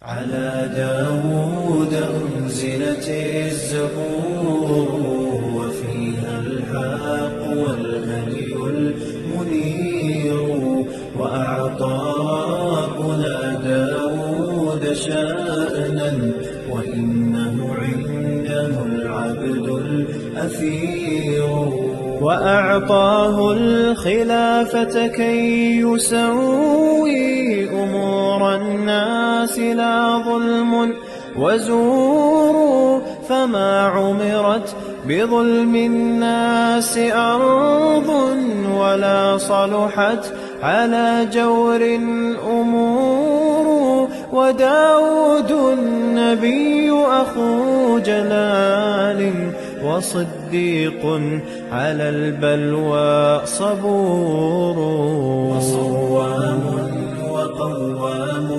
على داود أنزلت الزبور وفيها الحق والهدي المنير وأعطاه داود شأنا وإنه عنده العبد الأثير وأعطاه الخلافة كي يسوي أمور الناس لا ظلم وزور فما عمرت بظلم الناس أرض ولا صلحت على جور أمور وداود النبي أخو جلال وصديق على البلوى صبور وصوام وقوام